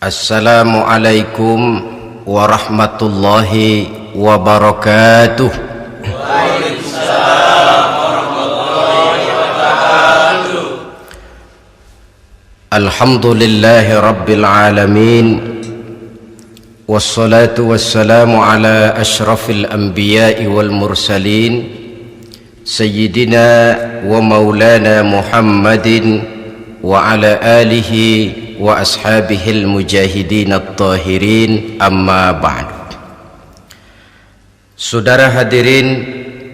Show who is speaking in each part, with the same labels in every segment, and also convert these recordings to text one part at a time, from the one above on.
Speaker 1: Assalamualaikum warahmatullahi wabarakatuh.
Speaker 2: Waalaikumsalam warahmatullahi wabarakatuh.
Speaker 1: Alhamdulillahi rabbil alamin. Wassalatu wassalamu ala ashrafil anbiya'i wal mursalin Sayyidina wa maulana Muhammadin wa ala alihi wa ashabihil mujahidin at-tahirin, amma ba'du. Saudara hadirin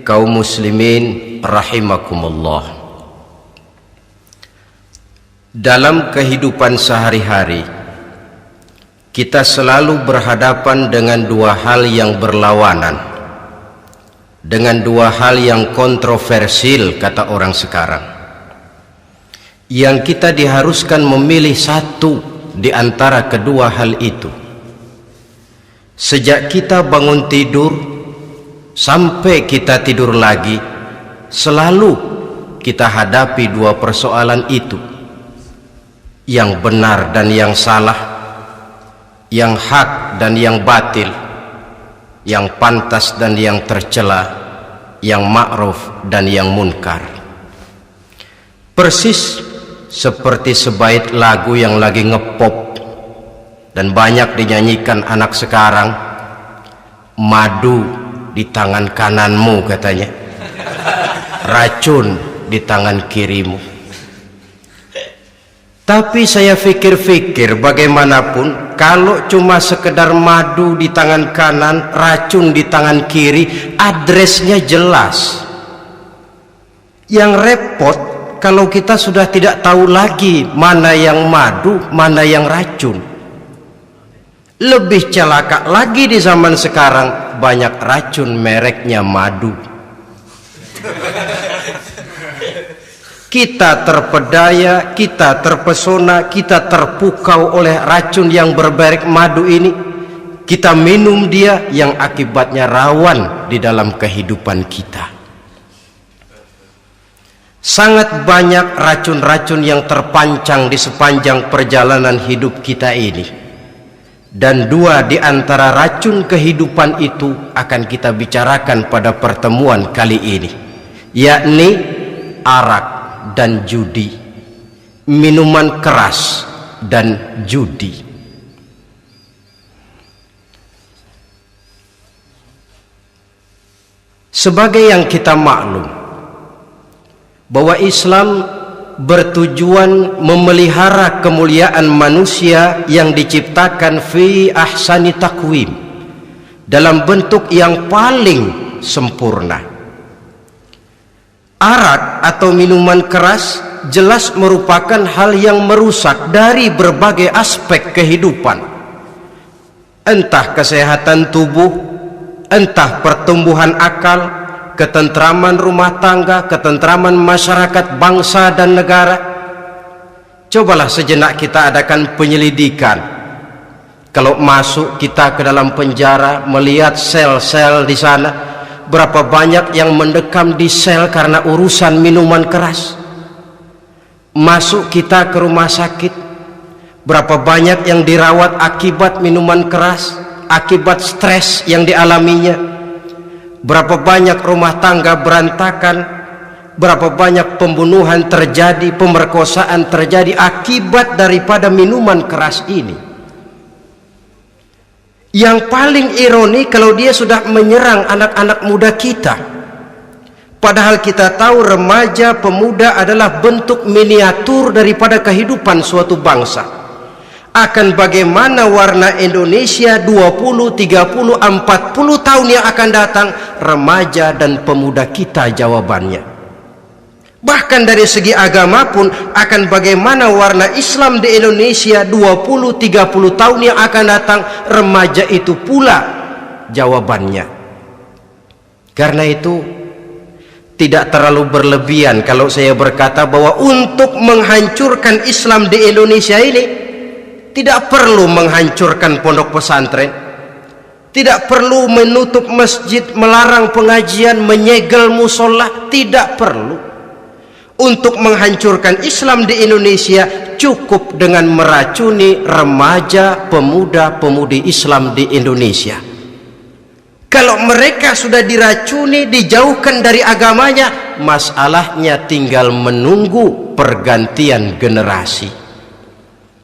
Speaker 1: kaum muslimin rahimakumullah. Dalam kehidupan sehari-hari kita selalu berhadapan dengan dua hal yang berlawanan, dengan dua hal yang kontroversial kata orang sekarang, yang kita diharuskan memilih satu di antara kedua hal itu. Sejak kita bangun tidur sampai kita tidur lagi, selalu kita hadapi dua persoalan itu, yang benar dan yang salah, yang hak dan yang batil, yang pantas dan yang tercela, yang ma'ruf dan yang munkar. Persis seperti sebaik lagu yang lagi ngepop dan banyak dinyanyikan anak sekarang, madu di tangan kananmu katanya, racun di tangan kirimu. Tapi saya fikir-fikir, bagaimanapun kalau cuma sekedar madu di tangan kanan, racun di tangan kiri, adresnya jelas. Yang repot kalau kita sudah tidak tahu lagi mana yang madu, mana yang racun. Lebih celaka lagi di zaman sekarang, banyak racun mereknya madu. Kita terpedaya, kita terpesona, kita terpukau oleh racun yang bermerek madu ini. Kita minum dia, yang akibatnya rawan di dalam kehidupan kita. Sangat banyak racun-racun yang terpancang di sepanjang perjalanan hidup kita ini. Dan dua di antara racun kehidupan itu akan kita bicarakan pada pertemuan kali ini, yakni arak dan judi, minuman keras dan judi. Sebagai yang kita maklum bahwa Islam bertujuan memelihara kemuliaan manusia yang diciptakan fi ahsani taqwim, dalam bentuk yang paling sempurna. Arak atau minuman keras jelas merupakan hal yang merusak dari berbagai aspek kehidupan, entah kesehatan tubuh, entah pertumbuhan akal, ketentraman rumah tangga, ketentraman masyarakat, bangsa dan negara. Cobalah sejenak kita adakan penyelidikan. Kalau masuk kita ke dalam penjara, melihat sel-sel di sana, berapa banyak yang mendekam di sel karena urusan minuman keras. Masuk kita ke rumah sakit, berapa banyak yang dirawat akibat minuman keras, akibat stres yang dialaminya. Berapa banyak rumah tangga berantakan, berapa banyak pembunuhan terjadi, pemerkosaan terjadi akibat daripada minuman keras ini. Yang paling ironi kalau dia sudah menyerang anak-anak muda kita. Padahal kita tahu remaja pemuda adalah bentuk miniatur daripada kehidupan suatu bangsa. Akan bagaimana warna Indonesia 20, 30, 40 tahun yang akan datang, remaja dan pemuda kita jawabannya. Bahkan dari segi agama pun, akan bagaimana warna Islam di Indonesia 20, 30 tahun yang akan datang, remaja itu pula jawabannya. Karena itu tidak terlalu berlebihan kalau saya berkata bahwa untuk menghancurkan Islam di Indonesia ini tidak perlu menghancurkan pondok pesantren, tidak perlu menutup masjid, melarang pengajian, menyegel musola, tidak perlu. untuk menghancurkan Islam di Indonesia cukup dengan meracuni remaja, pemuda-pemudi Islam di Indonesia. Kalau mereka sudah diracuni, dijauhkan dari agamanya, masalahnya tinggal menunggu pergantian generasi.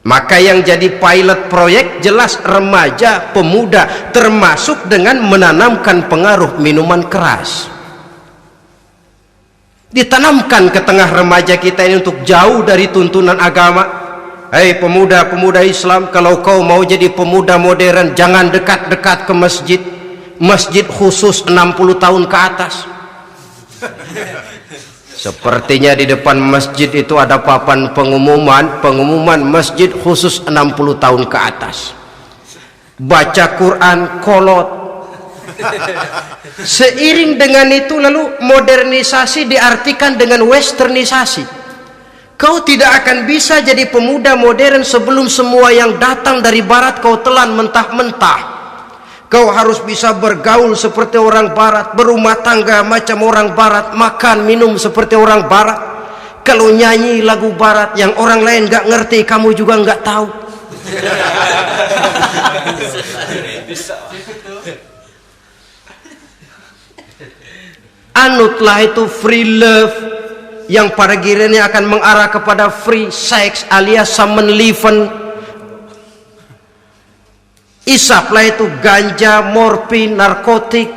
Speaker 1: Maka yang jadi pilot proyek jelas remaja, pemuda, termasuk dengan menanamkan pengaruh minuman keras. Ditanamkan ke tengah remaja kita ini untuk jauh dari tuntunan agama. Hei pemuda-pemuda Islam, kalau kau mau jadi pemuda modern, jangan dekat-dekat ke masjid. Masjid khusus 60 tahun ke atas. Sepertinya di depan masjid itu ada papan pengumuman masjid khusus 60 tahun ke atas. Baca Quran kolot. Seiring dengan itu lalu modernisasi diartikan dengan westernisasi. Kau tidak akan bisa jadi pemuda modern sebelum semua yang datang dari barat kau telan mentah-mentah. Kau harus bisa bergaul seperti orang barat, berumah tangga macam orang barat, makan minum seperti orang barat. Kalau nyanyi lagu barat yang orang lain gak ngerti, kamu juga gak tahu. Anutlah itu free love yang pada gilirannya akan mengarah kepada free sex alias samenleven. Isaplah itu ganja, morfin, narkotik.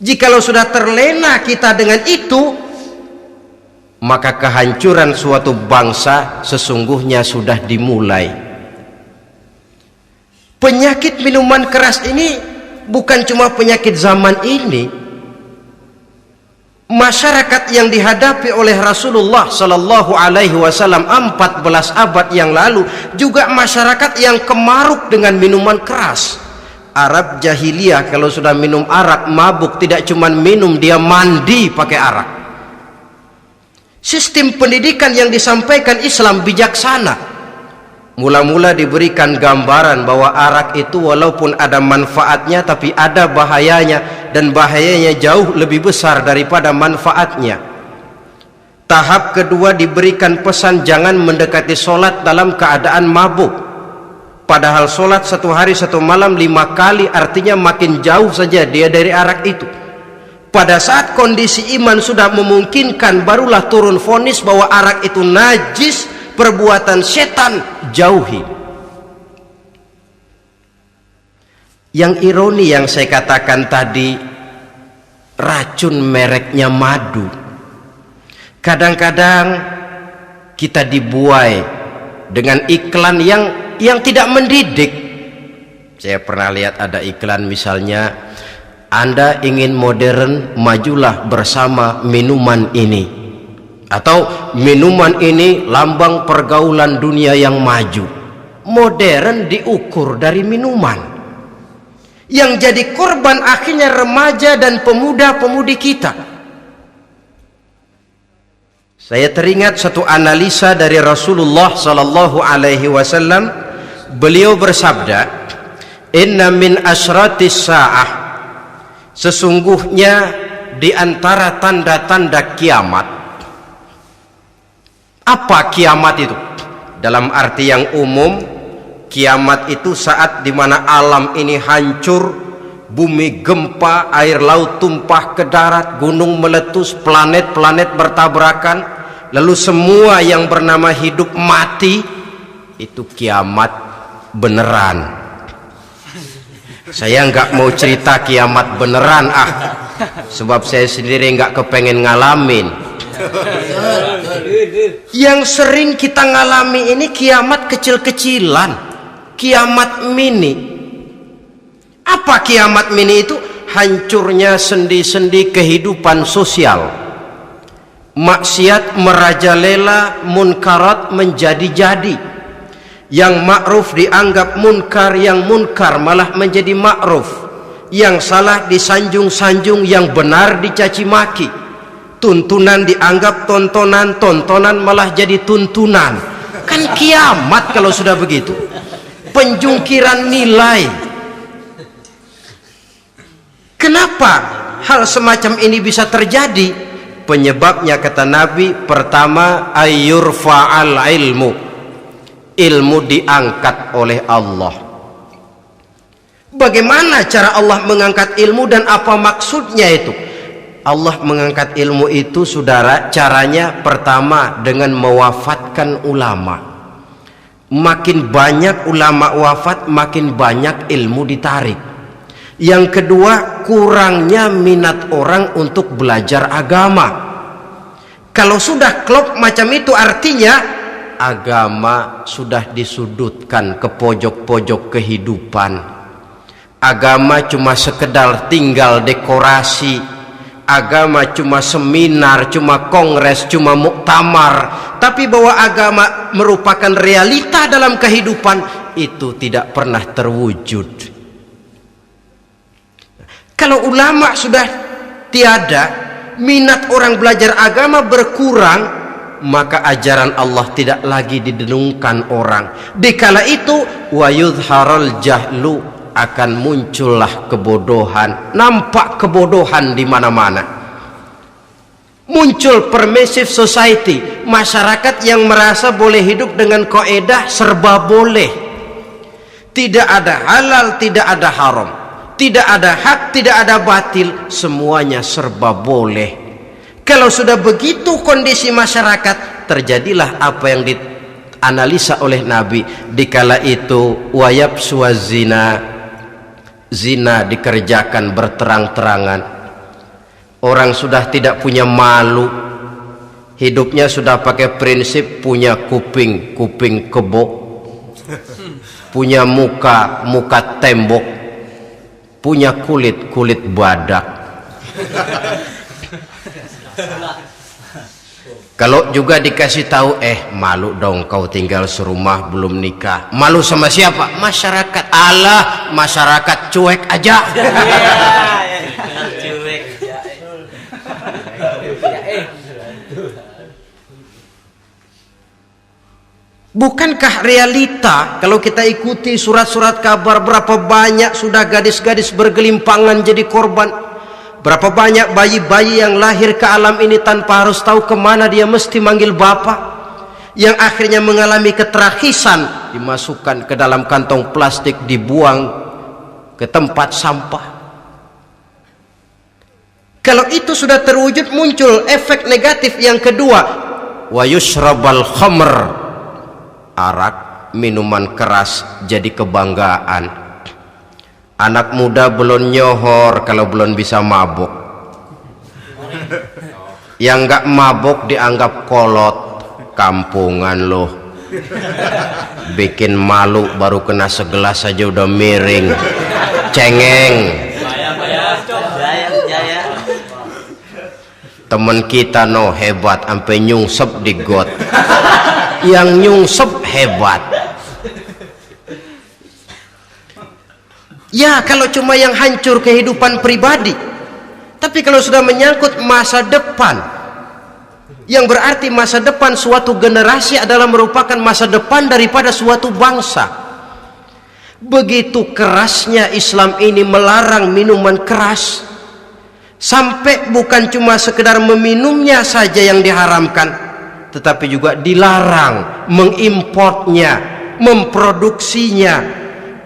Speaker 1: Jikalau sudah terlena kita dengan itu, maka kehancuran suatu bangsa sesungguhnya sudah dimulai. Penyakit minuman keras ini bukan cuma penyakit zaman ini. Masyarakat yang dihadapi oleh Rasulullah Sallallahu Alaihi Wasallam 14 abad yang lalu juga masyarakat yang kemaruk dengan minuman keras. Arab jahiliyah kalau sudah minum arak mabuk, tidak cuma minum, dia mandi pakai arak. Sistem pendidikan yang disampaikan Islam bijaksana. Mula-mula diberikan gambaran bahwa arak itu walaupun ada manfaatnya tapi ada bahayanya, dan bahayanya jauh lebih besar daripada manfaatnya. Tahap kedua diberikan pesan jangan mendekati solat dalam keadaan mabuk. Padahal solat 1 hari 1 malam 5 kali, artinya makin jauh saja dia dari arak itu. Pada saat kondisi iman sudah memungkinkan, barulah turun vonis bahwa arak itu najis, perbuatan setan, jauhi. Yang ironi yang saya katakan tadi, racun mereknya madu. Kadang-kadang kita dibuai dengan iklan yang tidak mendidik. Saya pernah lihat ada iklan misalnya, Anda ingin modern, majulah bersama minuman ini. Atau minuman ini lambang pergaulan dunia yang maju. Modern diukur dari minuman. Yang jadi korban akhirnya remaja dan pemuda-pemudi kita. Saya teringat satu analisa dari Rasulullah Sallallahu Alaihi Wasallam. Beliau bersabda, Inna min asyratis sa'ah, sesungguhnya di antara tanda-tanda kiamat. Apa kiamat itu? Dalam arti yang umum, kiamat itu saat dimana alam ini hancur, bumi gempa, air laut tumpah ke darat, gunung meletus, planet-planet bertabrakan, lalu semua yang bernama hidup mati. Itu kiamat beneran. Saya nggak mau cerita kiamat beneran sebab saya sendiri nggak kepengen ngalamin. Yang sering kita ngalami ini kiamat kecil-kecilan, kiamat mini. Apa kiamat mini itu? Hancurnya sendi-sendi kehidupan sosial. Maksiat merajalela, munkarat menjadi-jadi. Yang ma'ruf dianggap munkar, yang munkar malah menjadi ma'ruf. Yang salah disanjung-sanjung, yang benar dicaci maki. Tuntunan dianggap tontonan, tontonan malah jadi tuntunan. Kan kiamat kalau sudah begitu. Penjungkiran nilai. Kenapa hal semacam ini bisa terjadi? Penyebabnya kata Nabi, pertama ayyurfa'al ilmu, ilmu diangkat oleh Allah. Bagaimana cara Allah mengangkat ilmu dan apa maksudnya itu? Allah mengangkat ilmu itu, saudara, caranya pertama dengan mewafatkan ulama. Makin banyak ulama wafat, makin banyak ilmu ditarik. Yang kedua, kurangnya minat orang untuk belajar agama. Kalau sudah klop macam itu, artinya agama sudah disudutkan ke pojok-pojok kehidupan. Agama cuma sekedar tinggal dekorasi. Agama cuma seminar, cuma kongres, cuma muktamar. Tapi bahwa agama merupakan realita dalam kehidupan, itu tidak pernah terwujud. Kalau ulama sudah tiada, minat orang belajar agama berkurang, maka ajaran Allah tidak lagi didengungkan orang. Dikala itu wa yudharul jahlu, akan muncullah kebodohan, nampak kebodohan di mana-mana. Muncul permissive society, masyarakat yang merasa boleh hidup dengan kaidah serba boleh. Tidak ada halal, tidak ada haram. Tidak ada hak, tidak ada batil, semuanya serba boleh. Kalau sudah begitu kondisi masyarakat, terjadilah apa yang dianalisa oleh Nabi. Dikala itu wayabsu zina, zina dikerjakan berterang-terangan. Orang sudah tidak punya malu, hidupnya sudah pakai prinsip punya kuping, kuping kebo, punya muka, muka tembok, punya kulit, kulit badak. Kalau juga dikasih tahu, malu dong kau tinggal serumah belum nikah. Malu sama siapa? Masyarakat. Allah, masyarakat cuek aja. Bukankah realita kalau kita ikuti surat-surat kabar, berapa banyak sudah gadis-gadis bergelimpangan jadi korban, berapa banyak bayi-bayi yang lahir ke alam ini tanpa harus tahu kemana dia mesti manggil bapak, yang akhirnya mengalami ketrakisan, dimasukkan ke dalam kantong plastik, dibuang ke tempat sampah. Kalau itu sudah terwujud, muncul efek negatif yang kedua, wa yushrabal khamr, arak, minuman keras jadi kebanggaan. Anak muda belum nyohor kalau belum bisa mabuk. Yang enggak mabuk dianggap kolot, kampungan loh. Bikin malu baru kena segelas saja udah miring, cengeng. Temen kita no hebat sampai nyungsep di got. Yang nyungsep hebat. Ya, kalau cuma yang hancur kehidupan pribadi. Tapi kalau sudah menyangkut masa depan, yang berarti masa depan suatu generasi adalah merupakan masa depan daripada suatu bangsa. Begitu kerasnya Islam ini melarang minuman keras, sampai bukan cuma sekedar meminumnya saja yang diharamkan, tetapi juga dilarang mengimportnya, memproduksinya,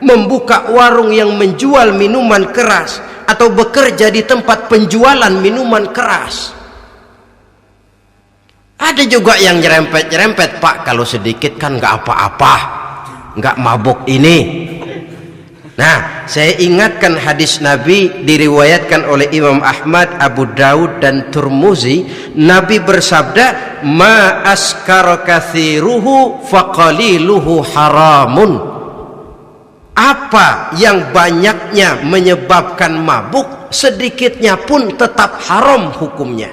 Speaker 1: membuka warung yang menjual minuman keras atau bekerja di tempat penjualan minuman keras. Ada juga yang nyerempet-nyerempet, Pak, kalau sedikit kan nggak apa-apa, nggak mabuk ini. Nah, saya ingatkan hadis Nabi diriwayatkan oleh Imam Ahmad, Abu Daud dan Turmuzi. Nabi bersabda, ma askara kathiruhu faqaliluhu haramun. Apa yang banyaknya menyebabkan mabuk, sedikitnya pun tetap haram hukumnya.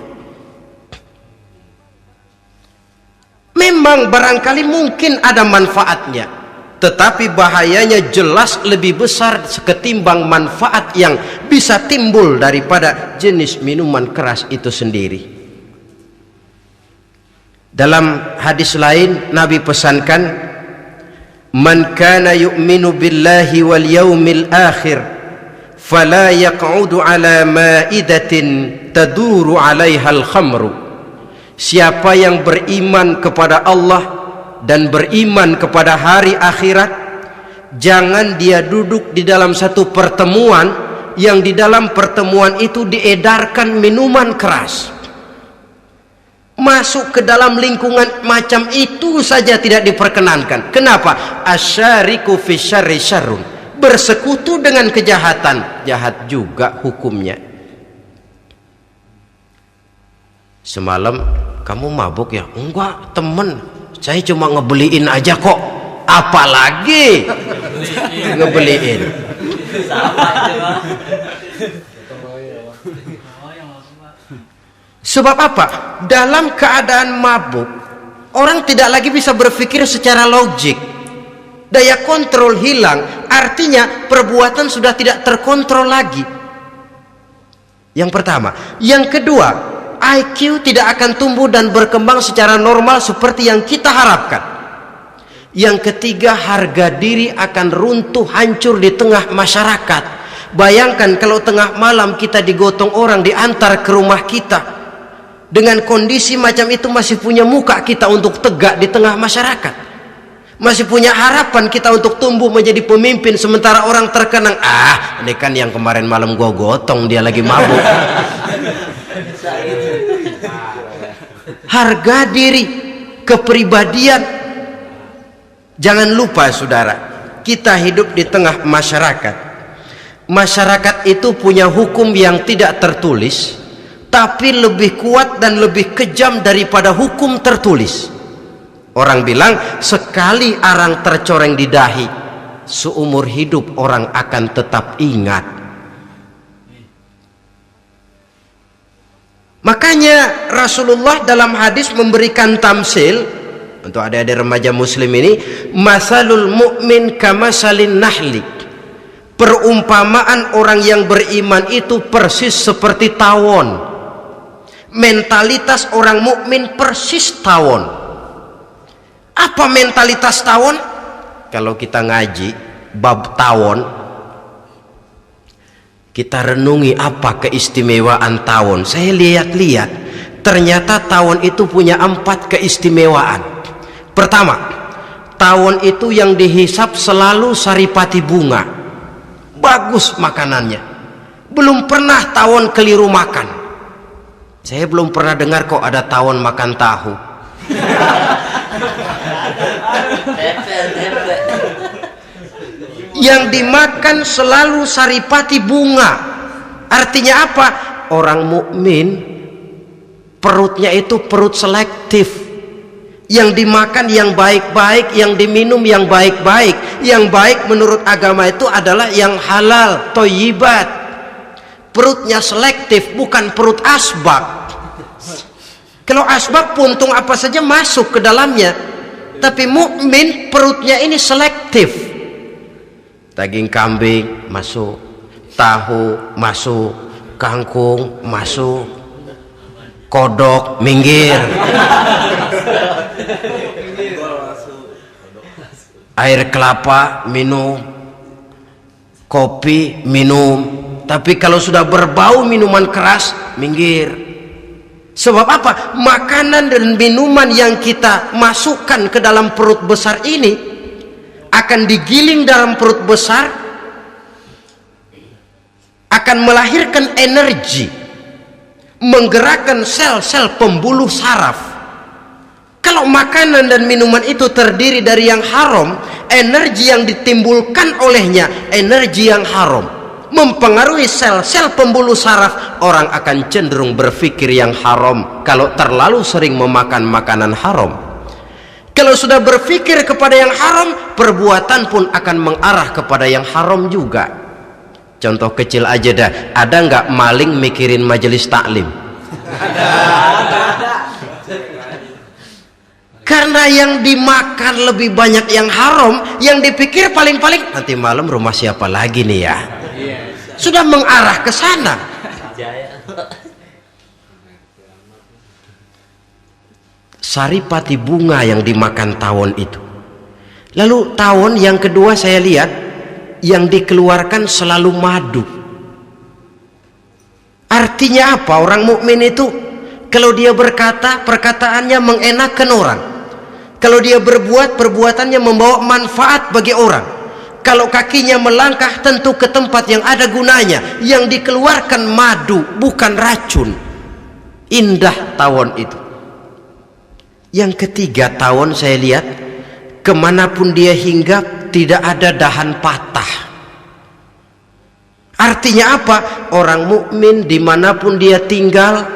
Speaker 1: Memang barangkali mungkin ada manfaatnya, tetapi bahayanya jelas lebih besar ketimbang manfaat yang bisa timbul daripada jenis minuman keras itu sendiri. Dalam hadis lain Nabi pesankan, man kana yu'minu billahi wal yaumil akhir fala yaq'udu ala ma'idatin taduru 'alaiha al-khamru. Siapa yang beriman kepada Allah dan beriman kepada hari akhirat, jangan dia duduk di dalam satu pertemuan yang di dalam pertemuan itu diedarkan minuman keras. Masuk ke dalam lingkungan macam itu saja tidak diperkenankan. Kenapa? Asyariku fi syarri syarrun. Bersekutu dengan kejahatan, jahat juga hukumnya. Semalam kamu mabuk ya? Enggak, temen, saya cuma ngebeliin aja kok. Apalagi ngebeliin. Sebab apa? Dalam keadaan mabuk, orang tidak lagi bisa berpikir secara logik. Daya kontrol hilang, artinya perbuatan sudah tidak terkontrol lagi. Yang pertama. Yang kedua, IQ tidak akan tumbuh dan berkembang secara normal seperti yang kita harapkan. Yang ketiga, harga diri akan runtuh hancur di tengah masyarakat. Bayangkan kalau tengah malam kita digotong orang, diantar ke rumah kita. Dengan kondisi macam itu masih punya muka kita untuk tegak di tengah masyarakat. Masih punya harapan kita untuk tumbuh menjadi pemimpin, sementara orang terkenang, ini kan yang kemarin malam gua gotong, dia lagi mabuk. Harga diri, kepribadian. Jangan lupa saudara, kita hidup di tengah masyarakat. Masyarakat itu punya hukum yang tidak tertulis, tapi lebih kuat dan lebih kejam daripada hukum tertulis. Orang bilang, sekali arang tercoreng di dahi, seumur hidup orang akan tetap ingat. Makanya Rasulullah dalam hadis memberikan tamsil untuk adik-adik remaja muslim ini, masalul mu'min kamasalin nahli. Perumpamaan orang yang beriman itu persis seperti tawon. Mentalitas orang mukmin persis tawon. Apa mentalitas tawon? Kalau kita ngaji bab tawon, kita renungi apa keistimewaan tawon. Saya lihat-lihat, ternyata tawon itu punya 4 keistimewaan. Pertama, tawon itu yang dihisap selalu saripati bunga. Bagus makanannya. Belum pernah tawon keliru makan. Saya belum pernah dengar kok ada tawon makan tahu. Yang dimakan selalu saripati bunga. Artinya apa? Orang mukmin perutnya itu perut selektif. Yang dimakan yang baik-baik, yang diminum yang baik-baik. Yang baik menurut agama itu adalah yang halal, thayyibat. Perutnya selektif, bukan perut asbak. Kalau asbak, puntung apa saja masuk ke dalamnya. Tapi mukmin perutnya ini selektif. Daging kambing masuk, tahu masuk, kangkung masuk, kodok minggir, air kelapa minum, kopi minum. Tapi kalau sudah berbau minuman keras, minggir. Sebab apa? Makanan dan minuman yang kita masukkan ke dalam perut besar ini akan digiling dalam perut besar, akan melahirkan energi, menggerakkan sel-sel pembuluh saraf. Kalau makanan dan minuman itu terdiri dari yang haram, energi yang ditimbulkan olehnya energi yang haram, mempengaruhi sel-sel pembuluh saraf. Orang akan cenderung berpikir yang haram kalau terlalu sering memakan makanan haram. Kalau sudah berpikir kepada yang haram, perbuatan pun akan mengarah kepada yang haram juga. Contoh kecil aja dah, ada nggak maling mikirin majelis taklim? Ada. Karena yang dimakan lebih banyak yang haram, yang dipikir paling-paling nanti malam rumah siapa lagi nih ya? Sudah mengarah ke sana. Saripati bunga yang dimakan tawon itu. Lalu tawon yang kedua saya lihat yang dikeluarkan selalu madu. Artinya apa? Orang mukmin itu kalau dia berkata, perkataannya mengenakan orang. Kalau dia berbuat, perbuatannya membawa manfaat bagi orang. Kalau kakinya melangkah, tentu ke tempat yang ada gunanya, yang dikeluarkan madu, bukan racun. Indah tawon itu. Yang ketiga, tawon saya lihat kemanapun dia hinggap tidak ada dahan patah. Artinya apa? Orang mukmin dimanapun dia tinggal,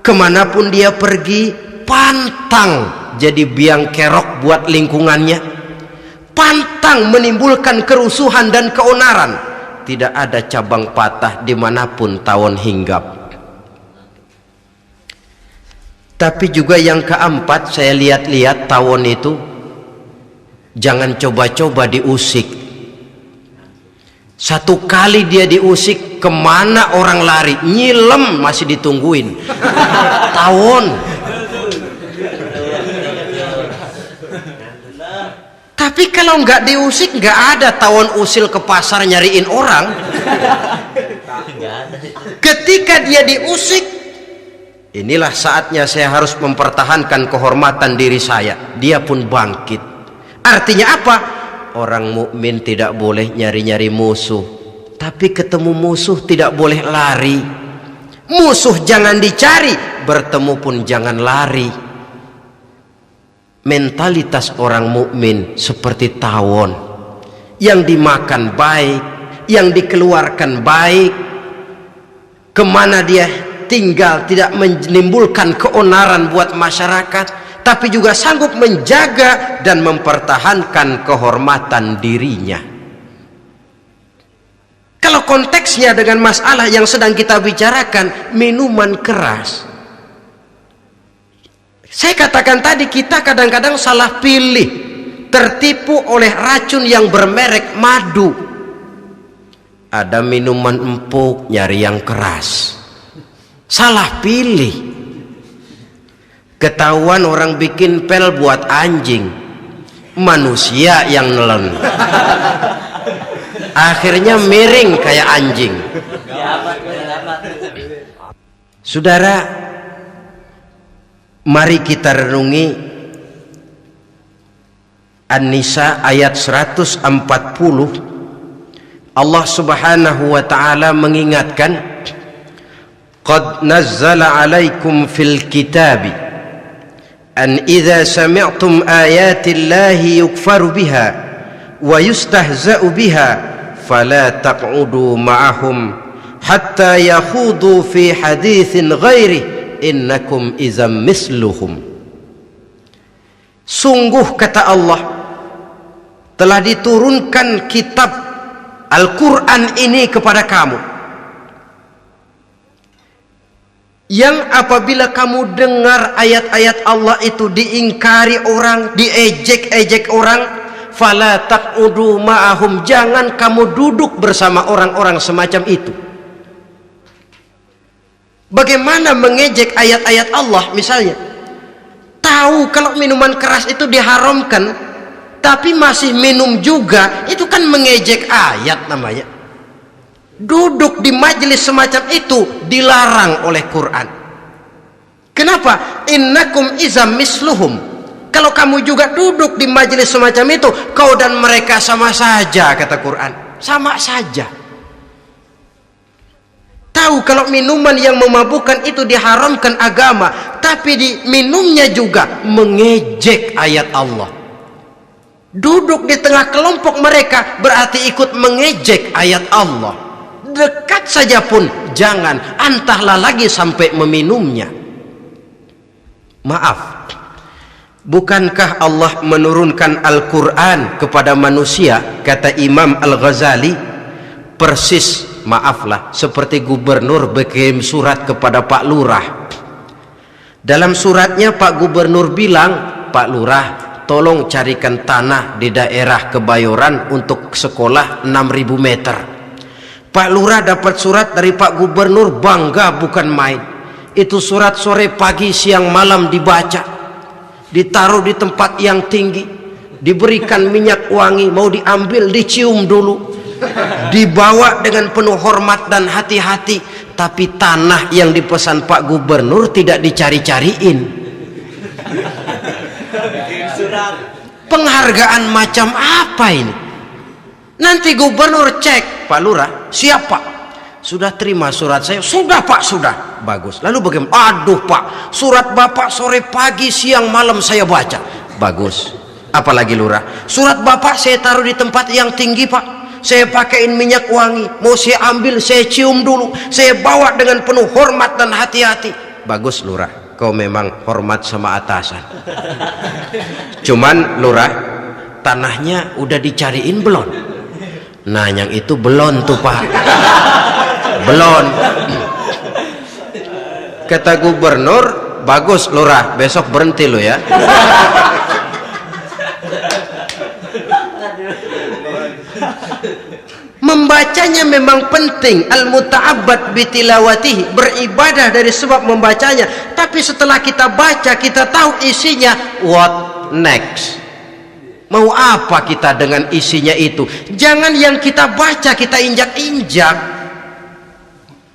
Speaker 1: kemanapun dia pergi, pantang jadi biang kerok buat lingkungannya, pantang menimbulkan kerusuhan dan keonaran. Tidak ada cabang patah dimanapun tawon hinggap. Tapi juga yang keempat, saya lihat-lihat tawon itu jangan coba-coba diusik. Satu kali dia diusik, kemana orang lari? Nyilem masih ditungguin. Tawon. Tapi kalau nggak diusik, nggak ada tawon usil ke pasar nyariin orang. Ketika dia diusik, inilah saatnya saya harus mempertahankan kehormatan diri saya. Dia pun bangkit. Artinya apa? Orang mukmin tidak boleh nyari-nyari musuh, tapi ketemu musuh tidak boleh lari. Musuh jangan dicari, bertemu pun jangan lari. Mentalitas orang mukmin seperti tawon, yang dimakan baik, yang dikeluarkan baik, kemana dia tinggal tidak menimbulkan keonaran buat masyarakat, tapi juga sanggup menjaga dan mempertahankan kehormatan dirinya. Kalau konteksnya dengan masalah yang sedang kita bicarakan, minuman keras, saya katakan tadi, kita kadang-kadang salah pilih, tertipu oleh racun yang bermerek madu. Ada minuman empuk, nyari yang keras, salah pilih. Ketahuan orang bikin pel buat anjing, manusia yang nelen. Akhirnya miring kayak anjing. Saudara, mari kita renungi An-Nisa ayat 140. Allah Subhanahu wa ta'ala mengingatkan, qad nazzala alaikum fil kitabi an idza sami'tum ayati Allahi yukfaru biha wa yustahza'u biha fala taq'udu ma'ahum hatta yakhudu fi haditsin ghairihi innakum idzam misluhum. Sungguh, kata Allah, telah diturunkan kitab Al-Quran ini kepada kamu, yang apabila kamu dengar ayat-ayat Allah itu diingkari orang, diejek-ejek orang, fala taq'udu ma'ahum, jangan kamu duduk bersama orang-orang semacam itu. Bagaimana mengejek ayat-ayat Allah? Misalnya, tahu kalau minuman keras itu diharamkan, tapi masih minum juga, itu kan mengejek ayat namanya. Duduk di majelis semacam itu dilarang oleh Quran. Kenapa? Innakum izam misluhum. Kalau kamu juga duduk di majelis semacam itu, kau dan mereka sama saja, kata Quran. Sama saja. Tahu kalau minuman yang memabukkan itu diharamkan agama, tapi minumnya juga mengejek ayat Allah. Duduk di tengah kelompok mereka berarti ikut mengejek ayat Allah. Dekat saja pun jangan, entahlah lagi sampai meminumnya. Maaf, bukankah Allah menurunkan Al-Quran kepada manusia, kata Imam Al-Ghazali, persis, maaflah, seperti gubernur berkirim surat kepada Pak Lurah. Dalam suratnya Pak Gubernur bilang, Pak Lurah, tolong carikan tanah di daerah Kebayoran untuk sekolah 6.000 meter. Pak Lurah dapat surat dari Pak Gubernur, bangga bukan main. Itu surat sore, pagi, siang, malam dibaca, ditaruh di tempat yang tinggi, diberikan minyak wangi, mau diambil dicium dulu, dibawa dengan penuh hormat dan hati-hati. tapi tanah yang dipesan Pak Gubernur tidak dicari-cariin. Penghargaan macam apa ini? Nanti gubernur cek, Pak Lurah, siap Pak? Sudah terima surat saya? Sudah Pak, sudah. Bagus. Lalu bagaimana? Aduh Pak, surat Bapak sore pagi siang malam saya baca. Bagus. Apalagi Lurah? Surat Bapak saya taruh di tempat yang tinggi Pak. Saya pakaiin minyak wangi. Mau saya ambil, saya cium dulu. Saya bawa dengan penuh hormat dan hati-hati. Bagus Lurah, kau memang hormat sama atasan. Cuman Lurah, tanahnya udah dicariin belum? Nah yang itu belum tuh Pak. Belum. Kata gubernur, bagus Lurah, besok berhenti lo ya. Membacanya memang penting, al-muta'abbad bitilawatihi, beribadah dari sebab membacanya. Tapi setelah kita baca, kita tahu isinya, what next? Mau apa kita dengan isinya itu? Jangan yang kita baca kita injak-injak.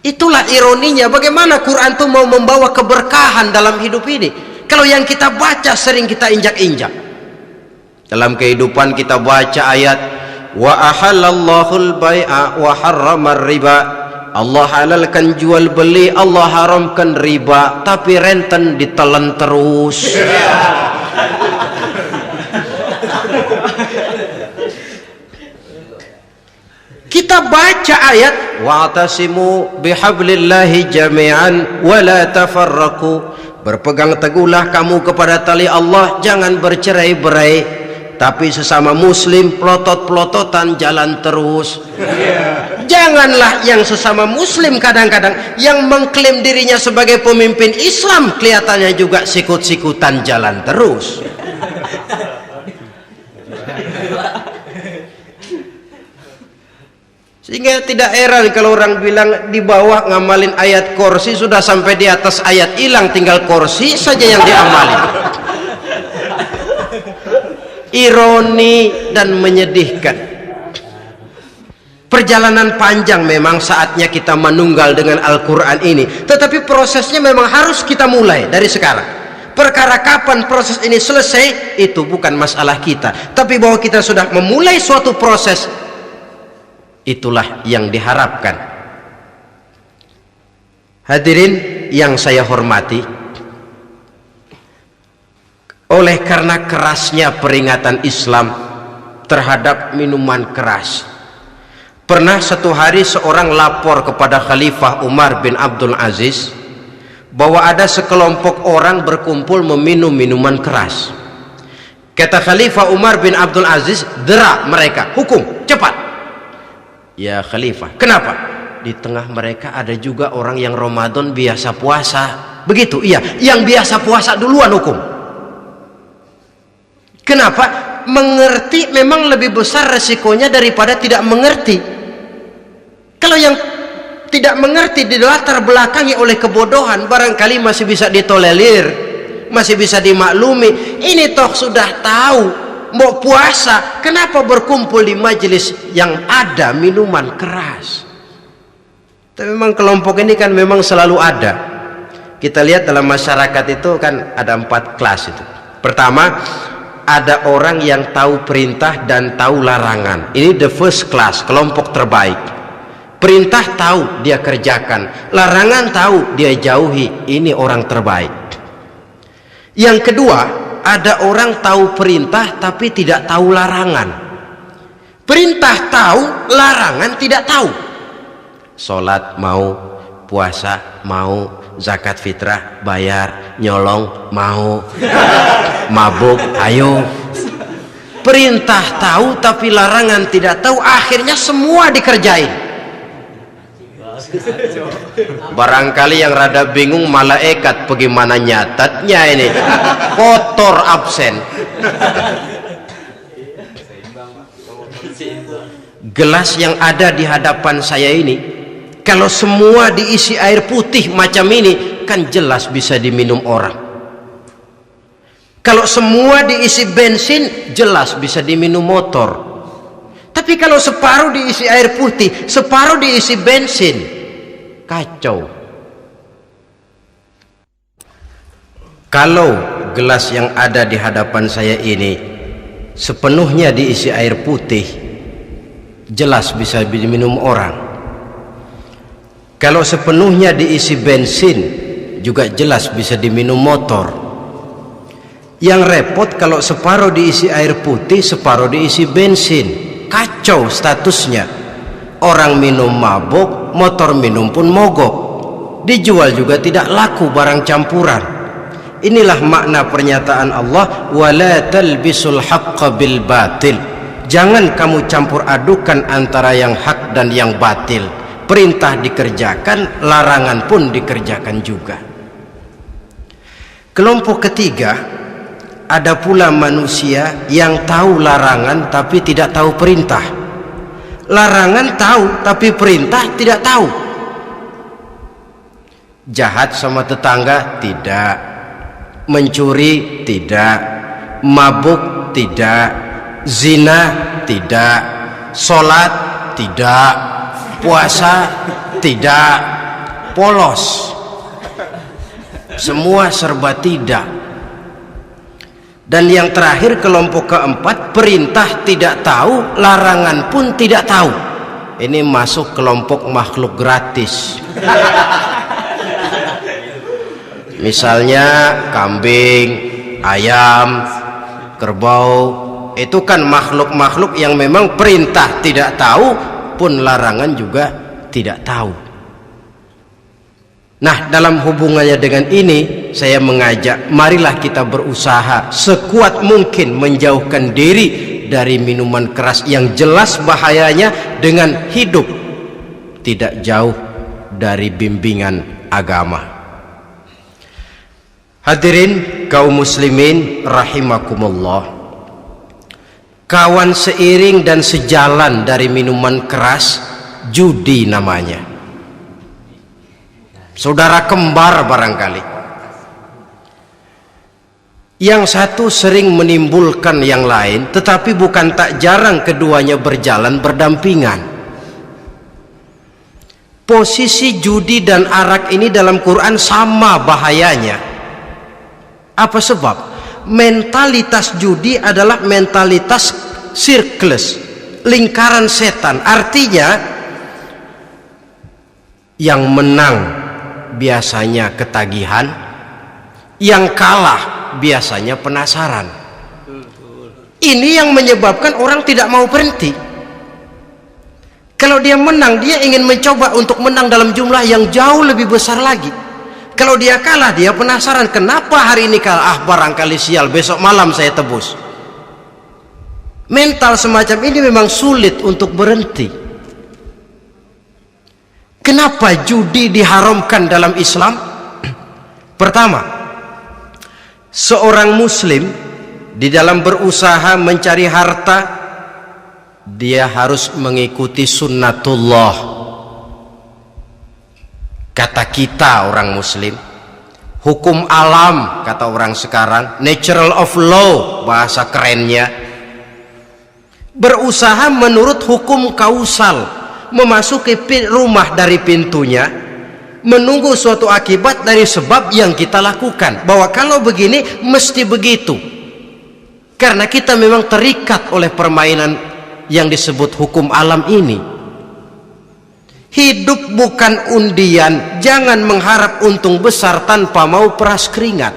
Speaker 1: Itulah ironinya, bagaimana Quran itu mau membawa keberkahan dalam hidup ini kalau yang kita baca sering kita injak-injak. Dalam kehidupan kita baca ayat wa ahallallahu al-bai'a wa harramar riba. Allah halalkan jual beli, Allah haramkan riba, tapi renten ditelan terus. Kita baca ayat wa'tasimu bihablillahi jami'an wa la tafarraqu. Berpegang teguhlah kamu kepada tali Allah, jangan bercerai-berai. Tapi sesama muslim pelotot-pelototan jalan terus. Janganlah yang sesama muslim kadang-kadang yang mengklaim dirinya sebagai pemimpin Islam kelihatannya juga sikut-sikutan jalan terus. Sehingga tidak heran kalau orang bilang di bawah ngamalin ayat kursi sudah sampai di atas ayat hilang, tinggal kursi saja yang diamalin. Ironi dan menyedihkan. Perjalanan panjang memang saatnya kita menunggal dengan Al-Quran ini, tetapi prosesnya memang harus kita mulai dari sekarang. Perkara kapan proses ini selesai itu bukan masalah kita, tapi bahwa kita sudah memulai suatu proses, itulah yang diharapkan. Hadirin yang saya hormati, oleh karena kerasnya peringatan Islam terhadap minuman keras, pernah satu hari seorang lapor kepada Khalifah Umar bin Abdul Aziz bahwa ada sekelompok orang berkumpul meminum minuman keras. Kata Khalifah Umar bin Abdul Aziz, dera mereka, hukum cepat. Ya Khalifah, kenapa? Di tengah mereka ada juga orang yang Ramadan biasa puasa. Begitu? Iya, yang biasa puasa duluan hukum. Kenapa? Mengerti memang lebih besar resikonya daripada tidak mengerti. Kalau yang tidak mengerti dilatar belakangi oleh kebodohan, barangkali masih bisa ditolerir, masih bisa dimaklumi. Ini toh sudah tahu mau puasa, kenapa berkumpul di majelis yang ada minuman keras? Tapi memang kelompok ini kan memang selalu ada. Kita lihat dalam masyarakat itu kan ada 4 kelas itu. Pertama, ada orang yang tahu perintah dan tahu larangan. Ini the first class, kelompok terbaik. Perintah tahu dia kerjakan, larangan tahu dia jauhi. Ini orang terbaik. Yang kedua, ada orang tahu perintah tapi tidak tahu larangan. Perintah tahu, larangan tidak tahu. Sholat mau, puasa mau, zakat fitrah bayar, nyolong mau, mabuk ayo. Perintah tahu tapi larangan tidak tahu, akhirnya semua dikerjain. Barangkali yang rada bingung malaikat bagaimana nyatatnya ini, kotor absen. Gelas yang ada di hadapan saya ini, kalau semua diisi air putih macam ini, kan jelas bisa diminum orang. Kalau semua diisi bensin, jelas bisa diminum motor. Tapi kalau separuh diisi air putih, separuh diisi bensin, kacau. Kalau gelas yang ada di hadapan saya ini sepenuhnya diisi air putih, jelas bisa diminum orang. Kalau sepenuhnya diisi bensin, juga jelas bisa diminum motor. Yang repot kalau separuh diisi air putih, separuh diisi bensin. Kacau statusnya. Orang minum mabuk, motor minum pun mogok. Dijual juga tidak laku barang campuran. Inilah makna pernyataan Allah, wala talbisul haqqa bil batil. Jangan kamu campur adukan antara yang hak dan yang batil. Perintah dikerjakan, larangan pun dikerjakan juga. Kelompok ketiga, ada pula manusia yang tahu larangan tapi tidak tahu perintah. Larangan tahu tapi perintah tidak tahu. Jahat sama tetangga tidak, mencuri tidak, mabuk tidak, zina tidak, sholat tidak, puasa tidak, polos, semua serba tidak. Dan yang terakhir, kelompok keempat, perintah tidak tahu, larangan pun tidak tahu. Ini masuk kelompok makhluk gratis. Misalnya kambing, ayam, kerbau, itu kan makhluk-makhluk yang memang perintah tidak tahu pun larangan juga tidak tahu. Nah, dalam hubungannya dengan ini, saya mengajak, marilah kita berusaha sekuat mungkin menjauhkan diri dari minuman keras yang jelas bahayanya dengan hidup tidak jauh dari bimbingan agama. Hadirin kaum muslimin rahimakumullah. Kawan seiring dan sejalan dari minuman keras, judi namanya. Saudara kembar barangkali. Yang satu sering menimbulkan yang lain, tetapi bukan tak jarang keduanya berjalan berdampingan. Posisi judi dan arak ini dalam Quran sama bahayanya. Apa sebab? Mentalitas judi adalah mentalitas sirkeless, lingkaran setan. Artinya yang menang biasanya ketagihan, yang kalah biasanya penasaran. Ini yang menyebabkan orang tidak mau berhenti. Kalau dia menang, dia ingin mencoba untuk menang dalam jumlah yang jauh lebih besar lagi. Kalau dia kalah, dia penasaran, kenapa hari ini kalah? Barangkali sial, besok malam saya tebus. Mental semacam ini memang sulit untuk berhenti. Kenapa judi diharamkan dalam Islam? Pertama, seorang muslim di dalam berusaha mencari harta, dia harus mengikuti sunnatullah. Kata kita orang muslim, hukum alam kata orang sekarang, natural of law bahasa kerennya. Berusaha menurut hukum kausal, memasuki rumah dari pintunya, menunggu suatu akibat dari sebab yang kita lakukan, bahwa kalau begini mesti begitu, karena kita memang terikat oleh permainan yang disebut hukum alam ini. Hidup bukan undian, jangan mengharap untung besar tanpa mau peras keringat.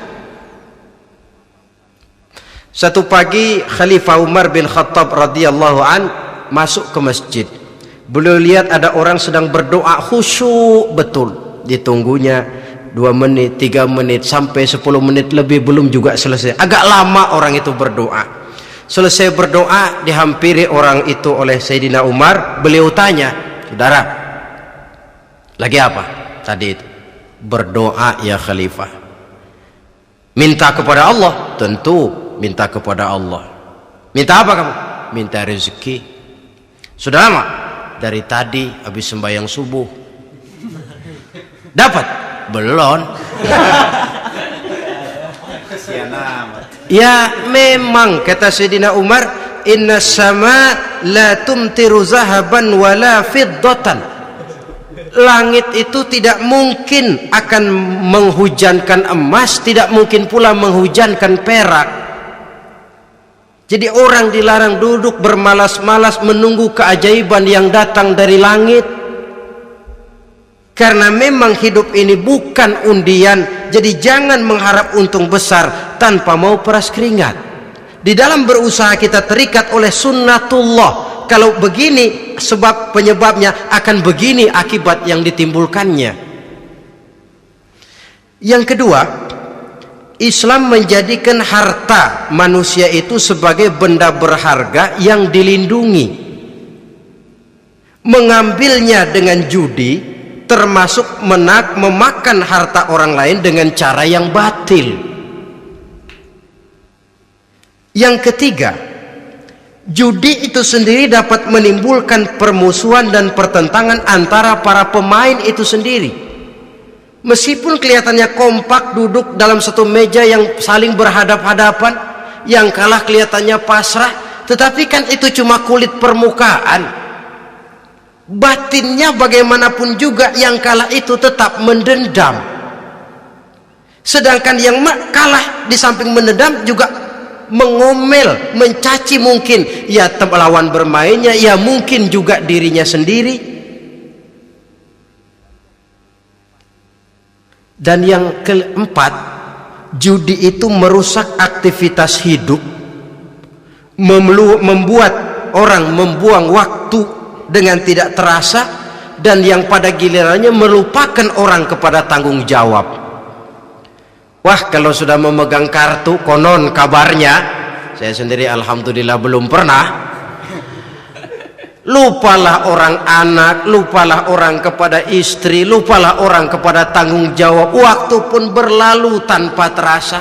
Speaker 1: Satu pagi Khalifah Umar bin Khattab radhiyallahu an masuk ke masjid. Beliau lihat ada orang sedang berdoa khusyuk betul. Ditunggunya 2 menit, 3 menit, sampai 10 menit lebih belum juga selesai. Agak lama orang itu berdoa. Selesai berdoa, dihampiri orang itu oleh Sayyidina Umar. Beliau tanya, saudara, lagi apa tadi itu? Berdoa ya Khalifah. Minta kepada Allah? Tentu minta kepada Allah. Minta apa kamu? Minta rezeki. Sudah lama? Dari tadi habis sembahyang subuh. Dapat? Belum. Ya memang kata Sayyidina Umar, inna sama la tumtiru zahaban wala fiddatan. Langit itu tidak mungkin akan menghujankan emas, tidak mungkin pula menghujankan perak. Jadi orang dilarang duduk bermalas-malas menunggu keajaiban yang datang dari langit. Karena memang hidup ini bukan undian, jadi jangan mengharap untung besar tanpa mau peras keringat. Di dalam berusaha kita terikat oleh sunnatullah. Kalau begini sebab penyebabnya, akan begini akibat yang ditimbulkannya. Yang kedua, Islam menjadikan harta manusia itu sebagai benda berharga yang dilindungi. Mengambilnya dengan judi termasuk memakan harta orang lain dengan cara yang batil. Yang ketiga, judi itu sendiri dapat menimbulkan permusuhan dan pertentangan antara para pemain itu sendiri. Meskipun kelihatannya kompak duduk dalam satu meja yang saling berhadap-hadapan, yang kalah kelihatannya pasrah, tetapi kan itu cuma kulit permukaan. Batinnya bagaimanapun juga yang kalah itu tetap mendendam. Sedangkan yang kalah di samping mendendam juga mengomel, mencaci mungkin ya lawan bermainnya, ya mungkin juga dirinya sendiri. Dan yang keempat, judi itu merusak aktivitas hidup, membuat orang membuang waktu dengan tidak terasa, dan yang pada gilirannya melupakan orang kepada tanggung jawab. Wah, kalau sudah memegang kartu, konon kabarnya, saya sendiri alhamdulillah belum pernah, lupalah orang anak, lupalah orang kepada istri, lupalah orang kepada tanggung jawab. Waktu pun berlalu tanpa terasa.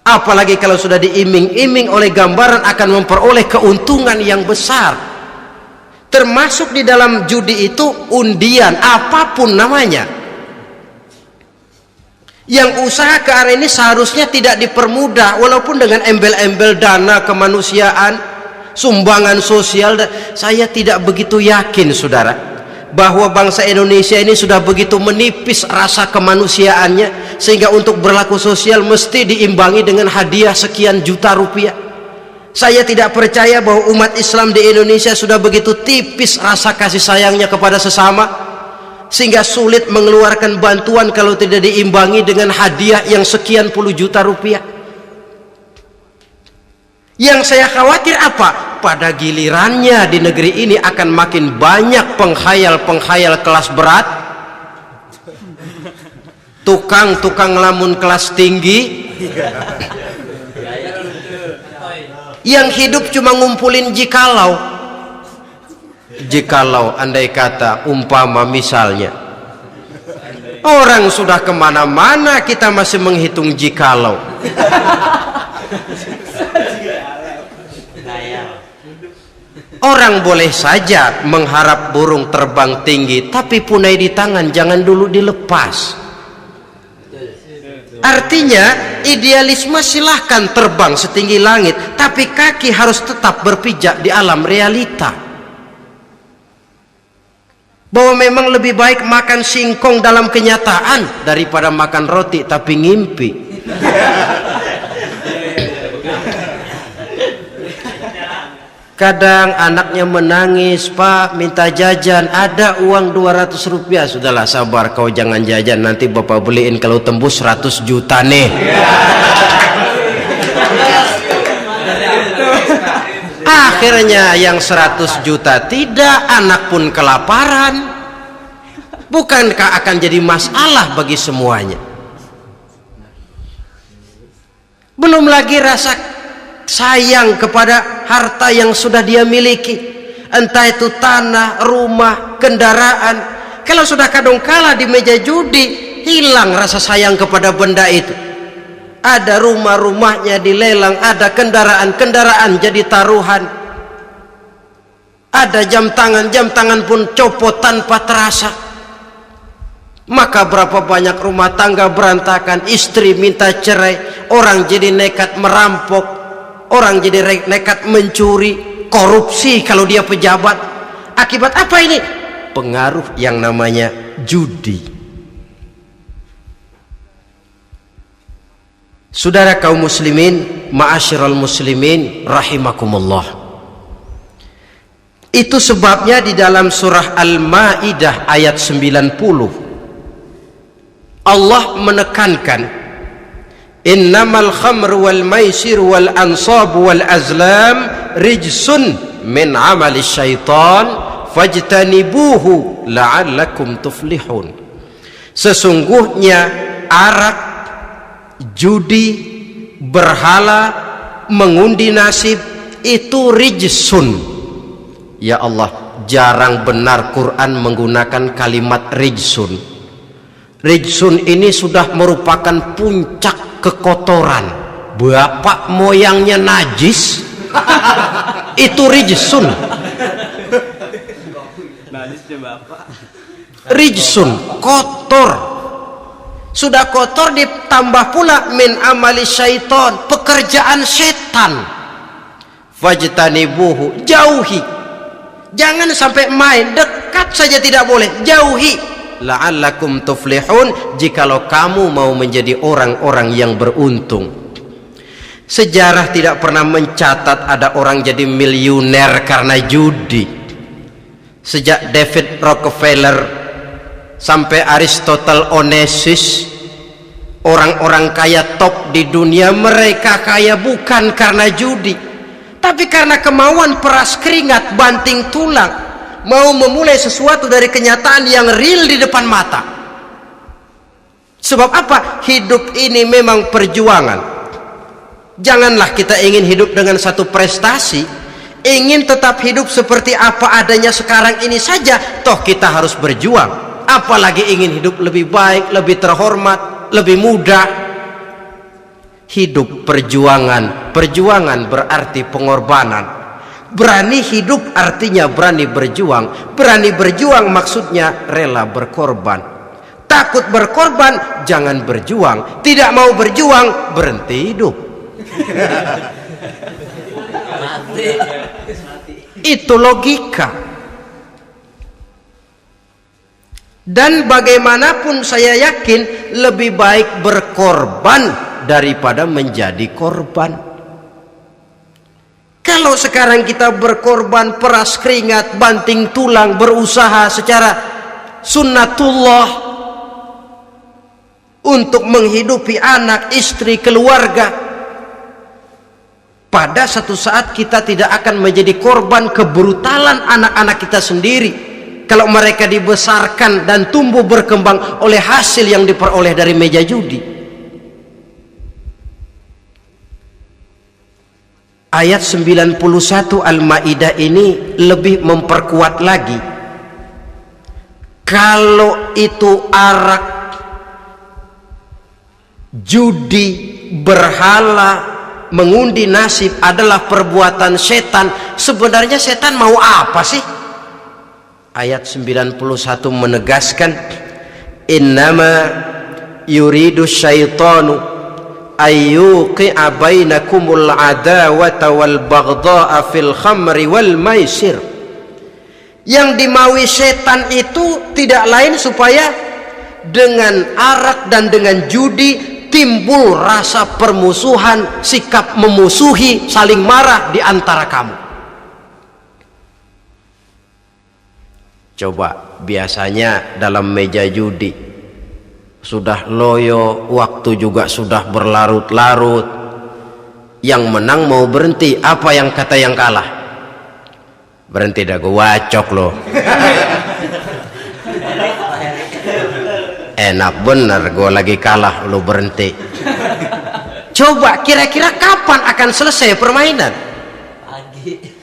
Speaker 1: Apalagi kalau sudah diiming-iming oleh gambaran akan memperoleh keuntungan yang besar. Termasuk di dalam judi itu undian, apapun namanya. Yang usaha ke arah ini seharusnya tidak dipermudah, walaupun dengan embel-embel dana kemanusiaan, sumbangan sosial. Saya tidak begitu yakin, saudara, bahwa bangsa Indonesia ini sudah begitu menipis rasa kemanusiaannya sehingga untuk berlaku sosial mesti diimbangi dengan hadiah sekian juta rupiah. Saya tidak percaya bahwa umat Islam di Indonesia sudah begitu tipis rasa kasih sayangnya kepada sesama sehingga sulit mengeluarkan bantuan kalau tidak diimbangi dengan hadiah yang sekian puluh juta rupiah. Yang saya khawatir apa? Pada gilirannya di negeri ini akan makin banyak penghayal-penghayal kelas berat, tukang-tukang lamun kelas tinggi, yang hidup cuma ngumpulin jikalau. Andai kata umpama misalnya orang sudah kemana-mana kita masih menghitung jikalau. Orang boleh saja mengharap burung terbang tinggi, tapi punai di tangan jangan dulu dilepas. Artinya idealisme silahkan terbang setinggi langit, tapi kaki harus tetap berpijak di alam realita. Bahwa memang lebih baik makan singkong dalam kenyataan daripada makan roti tapi ngimpi. Kadang anaknya menangis, Pak minta jajan, ada uang 200 rupiah. Sudahlah sabar, kau jangan jajan, nanti bapak beliin kalau tembus 100 juta nih. Akhirnya yang 100 juta tidak, anak pun kelaparan. Bukankah akan jadi masalah bagi semuanya? Belum lagi rasa sayang kepada harta yang sudah dia miliki, entah itu tanah, rumah, kendaraan. Kalau sudah kadangkala di meja judi, hilang rasa sayang kepada benda itu. Ada rumah-rumahnya dilelang, ada kendaraan-kendaraan jadi taruhan, ada jam tangan pun copot tanpa terasa. Maka berapa banyak rumah tangga berantakan, istri minta cerai, orang jadi nekat merampok, orang jadi nekat mencuri, korupsi kalau dia pejabat. Akibat apa ini? pengaruh yang namanya judi. Saudara kaum muslimin, ma'asyiral muslimin rahimakumullah. Itu sebabnya di dalam surah Al-Maidah ayat 90 Allah menekankan, innamal khamru wal maisir wal ansab wal azlam rijsun min amali syaitan fajtanibuhu la'allakum tuflihun. Sesungguhnya arak, judi, berhala, mengundi nasib itu rijsun. Ya Allah, jarang benar Quran menggunakan kalimat rijsun. Rijsun ini sudah merupakan puncak kekotoran. Bapak moyangnya najis itu rijsun.
Speaker 2: Najisnya bapak.
Speaker 1: Rijsun, kotor. Sudah kotor ditambah pula min amali syaiton, pekerjaan setan. Fajtanibuhu, jauhi. Jangan sampai main, dekat saja tidak boleh, jauhi. La'allakum tuflihun, jikalau kamu mau menjadi orang-orang yang beruntung. Sejarah tidak pernah mencatat ada orang jadi miliuner karena judi. Sejak David Rockefeller sampai Aristotle Onassis, orang-orang kaya top di dunia, mereka kaya bukan karena judi, tapi karena kemauan peras keringat banting tulang, mau memulai sesuatu dari kenyataan yang real di depan mata. Sebab apa? Hidup ini memang perjuangan. Janganlah kita ingin hidup dengan satu prestasi, ingin tetap hidup seperti apa adanya sekarang ini saja, toh kita harus berjuang. Apalagi ingin hidup lebih baik, lebih terhormat, lebih mudah. Hidup perjuangan. Perjuangan berarti pengorbanan. Berani hidup artinya berani berjuang. Berani berjuang maksudnya rela berkorban. Takut berkorban, jangan berjuang. Tidak mau berjuang, berhenti hidup. Itu logika. Dan bagaimanapun saya yakin lebih baik berkorban daripada menjadi korban. Kalau sekarang kita berkorban, peras keringat, banting tulang, berusaha secara sunnatullah untuk menghidupi anak, istri, keluarga, pada satu saat kita tidak akan menjadi korban kebrutalan anak-anak kita sendiri kalau mereka dibesarkan dan tumbuh berkembang oleh hasil yang diperoleh dari meja judi. Ayat 91 Al-Maidah ini lebih memperkuat lagi. Kalau itu arak, judi, berhala, mengundi nasib adalah perbuatan setan, sebenarnya setan mau apa sih? Ayat 91 menegaskan, innama yuridu syaitanu ayyuqi'a bainakumul adawata wal baghdha'a fil khamri wal maisir. Yang dimaui setan itu tidak lain supaya dengan arak dan dengan judi timbul rasa permusuhan, sikap memusuhi, saling marah di antara kamu. Coba, biasanya dalam meja judi sudah loyo, waktu juga sudah berlarut-larut. Yang menang mau berhenti, apa yang kata yang kalah? Berhenti dah, gue wacok loh. Enak bener, gue lagi kalah, lo berhenti. Coba, kira-kira kapan akan selesai permainan? Pagi.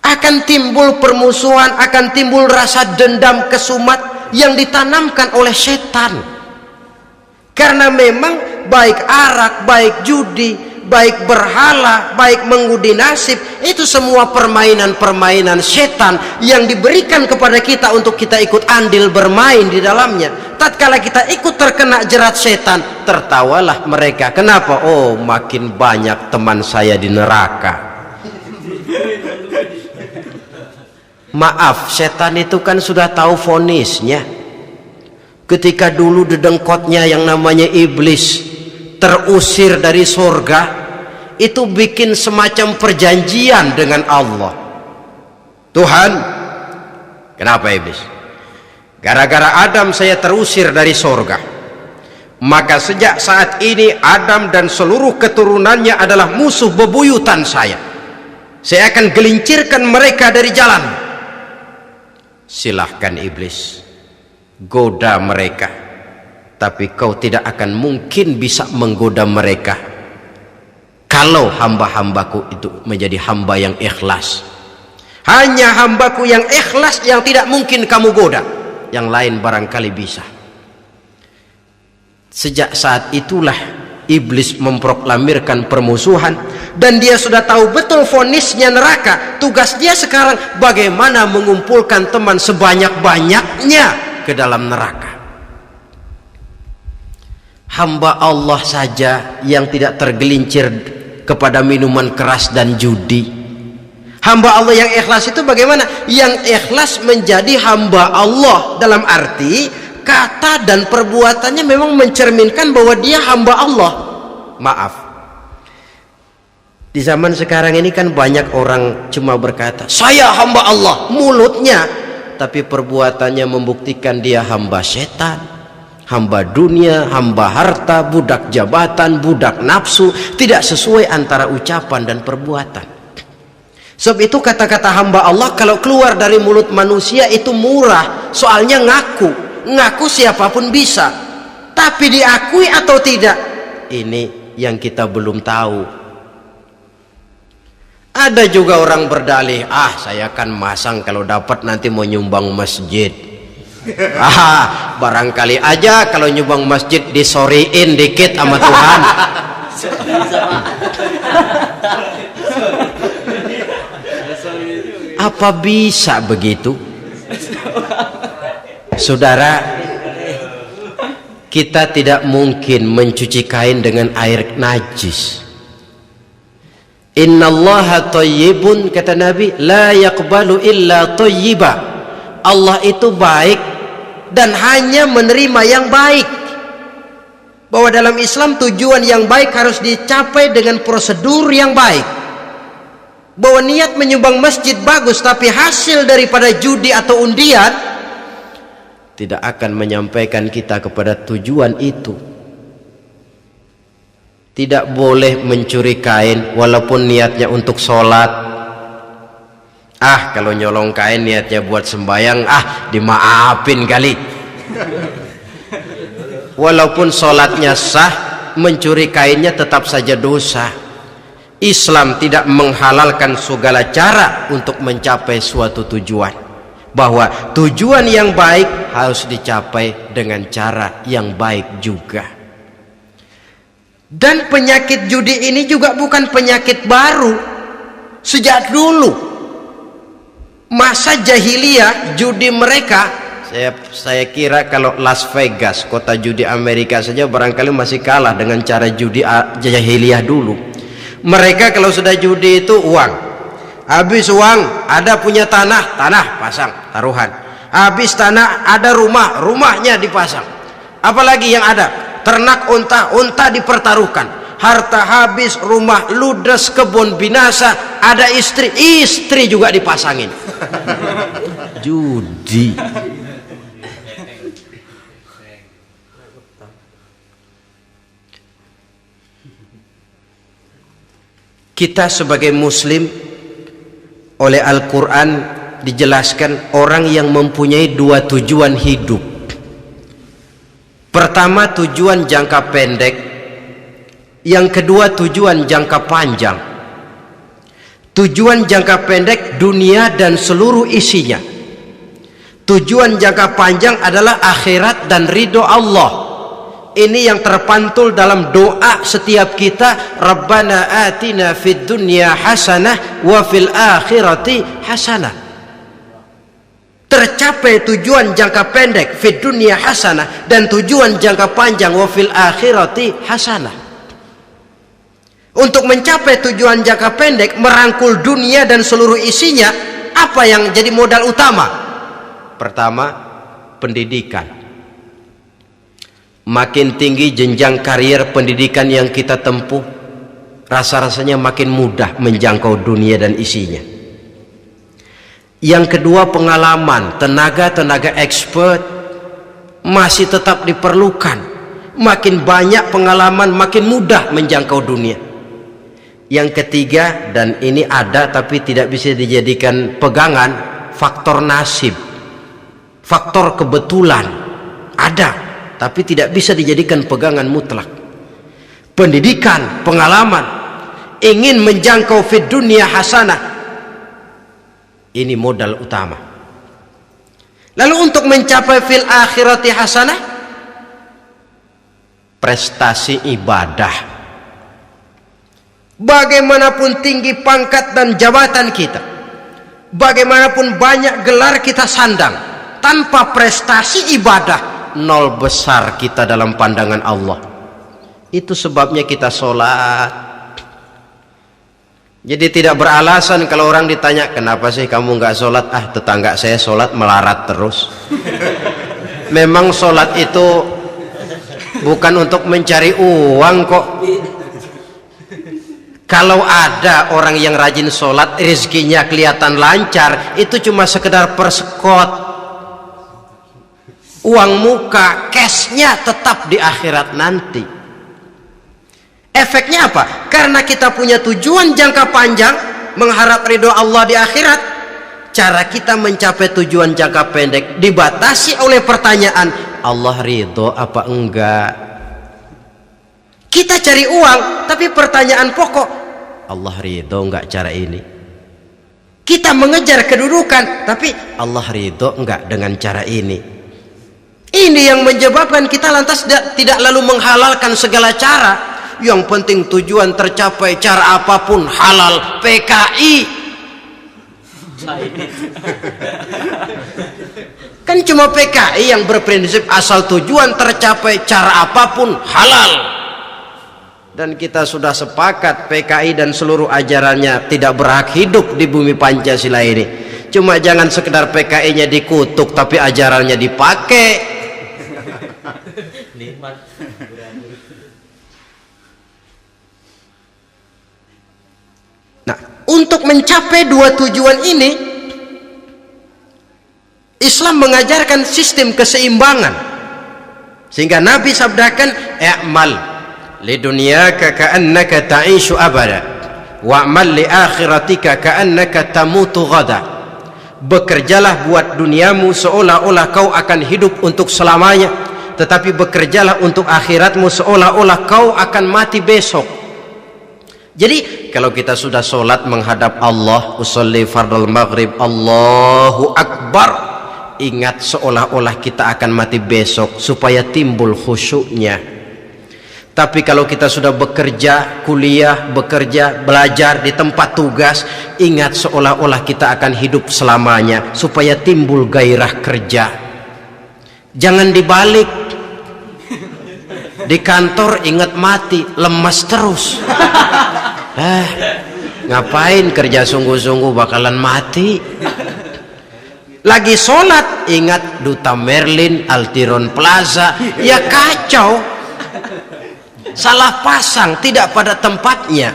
Speaker 1: Akan timbul permusuhan, akan timbul rasa dendam, kesumat yang ditanamkan oleh setan. Karena memang baik arak, baik judi, baik berhala, baik mengundi nasib, itu semua permainan-permainan setan yang diberikan kepada kita untuk kita ikut andil bermain di dalamnya. Tatkala kita ikut terkena jerat setan, tertawalah mereka. Kenapa? Oh, makin banyak teman saya di neraka. Maaf, setan itu kan sudah tahu vonisnya. Ketika dulu dedengkotnya yang namanya iblis terusir dari surga, itu bikin semacam perjanjian dengan Allah. Tuhan, kenapa iblis? Gara-gara Adam saya terusir dari surga. Maka sejak saat ini Adam dan seluruh keturunannya adalah musuh bebuyutan saya. Saya akan gelincirkan mereka dari jalan. Silahkan iblis, goda mereka, tapi kau tidak akan mungkin bisa menggoda mereka kalau hamba-hambaku itu menjadi hamba yang ikhlas. Hanya hambaku yang ikhlas yang tidak mungkin kamu goda, yang lain barangkali bisa. Sejak saat itulah iblis memproklamirkan permusuhan, dan dia sudah tahu betul vonisnya neraka. Tugas dia sekarang bagaimana mengumpulkan teman sebanyak-banyaknya ke dalam neraka. Hamba Allah saja yang tidak tergelincir kepada minuman keras dan judi. Hamba Allah yang ikhlas itu bagaimana? Yang ikhlas menjadi hamba Allah dalam arti kata dan perbuatannya memang mencerminkan bahwa dia hamba Allah. Maaf, di zaman sekarang ini kan banyak orang cuma berkata saya hamba Allah mulutnya, tapi perbuatannya membuktikan dia hamba setan, hamba dunia, hamba harta, budak jabatan, budak nafsu. Tidak sesuai antara ucapan dan perbuatan. Sebab itu kata-kata hamba Allah kalau keluar dari mulut manusia itu murah, soalnya ngaku siapapun bisa, tapi diakui atau tidak, ini yang kita belum tahu. Ada juga orang berdalih, saya kan masang kalau dapat nanti mau nyumbang masjid. Barangkali aja kalau nyumbang masjid disoriin dikit sama Tuhan. Apa bisa begitu? Saudara, kita tidak mungkin mencuci kain dengan air najis. Innallaha thayyibun, kata Nabi, la yaqbalu illa thayyiba. Allah itu baik dan hanya menerima yang baik. Bahwa dalam Islam tujuan yang baik harus dicapai dengan prosedur yang baik. Bahwa niat menyumbang masjid bagus, tapi hasil daripada judi atau undian tidak akan menyampaikan kita kepada tujuan itu. Tidak boleh mencuri kain walaupun niatnya untuk sholat. Kalau nyolong kain niatnya buat sembayang, dimaafin kali. Walaupun sholatnya sah, mencuri kainnya tetap saja dosa. Islam tidak menghalalkan segala cara untuk mencapai suatu tujuan, bahwa tujuan yang baik harus dicapai dengan cara yang baik juga. Dan penyakit judi ini juga bukan penyakit baru. Sejak dulu masa jahiliyah judi mereka, saya kira kalau Las Vegas, kota judi Amerika saja barangkali masih kalah dengan cara judi jahiliyah dulu. Mereka kalau sudah judi itu uang, habis uang ada punya tanah pasang taruhan, habis tanah ada rumahnya dipasang, apalagi yang ada ternak unta dipertaruhkan, harta habis, rumah ludes, kebun binasa, ada istri juga dipasangin. Judi. Kita sebagai muslim, oleh Al-Quran dijelaskan orang yang mempunyai dua tujuan hidup. Pertama tujuan jangka pendek, yang kedua tujuan jangka panjang. Tujuan jangka pendek dunia dan seluruh isinya. Tujuan jangka panjang adalah akhirat dan ridho Allah. Ini yang terpantul dalam doa setiap kita, Rabbana atina fid dunya hasanah wa fil akhirati hasanah. Tercapai tujuan jangka pendek fid dunya hasanah dan tujuan jangka panjang wa fil akhirati hasanah. Untuk mencapai tujuan jangka pendek, merangkul dunia dan seluruh isinya, Apa yang jadi modal utama? Pertama, pendidikan. Makin tinggi jenjang karier pendidikan yang kita tempuh, rasa-rasanya makin mudah menjangkau dunia dan isinya. Yang kedua, pengalaman. Tenaga-tenaga expert masih tetap diperlukan. Makin banyak pengalaman, makin mudah menjangkau dunia. Yang ketiga, dan ini ada tapi tidak bisa dijadikan pegangan, faktor nasib, faktor kebetulan. Ada tapi tidak bisa dijadikan pegangan mutlak. Pendidikan, pengalaman, ingin menjangkau fid dunia hasanah, ini modal utama. Lalu untuk mencapai fil akhirati hasanah, prestasi ibadah. Bagaimanapun tinggi pangkat dan jabatan kita, bagaimanapun banyak gelar kita sandang, tanpa prestasi ibadah, nol besar kita dalam pandangan Allah. Itu sebabnya kita sholat. Jadi tidak beralasan kalau orang ditanya, kenapa sih kamu nggak sholat? Ah, tetangga saya sholat melarat terus. Memang sholat itu bukan untuk mencari uang kok. Kalau ada orang yang rajin sholat, rezekinya kelihatan lancar, itu cuma sekedar persekot. Uang muka, cashnya tetap di akhirat nanti. Efeknya apa? Karena kita punya tujuan jangka panjang, mengharap ridho Allah di akhirat, cara kita mencapai tujuan jangka pendek dibatasi oleh pertanyaan, Allah ridho apa enggak? Kita cari uang, tapi pertanyaan pokok, Allah ridho enggak cara ini? Kita mengejar kedudukan, tapi Allah ridho enggak dengan cara ini? Ini yang menyebabkan kita lantas tidak lalu menghalalkan segala cara. Yang penting tujuan tercapai, cara apapun halal. PKI kan cuma PKI yang berprinsip asal tujuan tercapai, cara apapun halal. Dan kita sudah sepakat PKI dan seluruh ajarannya tidak berhak hidup di bumi Pancasila ini. Cuma jangan sekedar PKI-nya dikutuk tapi ajarannya dipakai. Nah, untuk mencapai dua tujuan ini, Islam mengajarkan sistem keseimbangan. Sehingga Nabi sabdakan, "I'mal lidunyaka ka'annaka ta'ishu abada, wa'mal li akhiratika ka'annaka tamutu ghada." Bekerjalah buat duniamu seolah-olah kau akan hidup untuk selamanya, tetapi bekerjalah untuk akhiratmu seolah-olah kau akan mati besok. Jadi kalau kita sudah sholat menghadap Allah, usolli fardal maghrib, Allahu Akbar, ingat seolah-olah kita akan mati besok supaya timbul khusyuknya. Tapi kalau kita sudah bekerja, kuliah, bekerja, belajar di tempat tugas, ingat seolah-olah kita akan hidup selamanya supaya timbul gairah kerja. Jangan dibalik. Di kantor ingat mati, lemas terus. Ngapain kerja sungguh-sungguh bakalan mati. Lagi sholat ingat Duta Merlin, Altiron Plaza, ya kacau. Salah pasang, tidak pada tempatnya.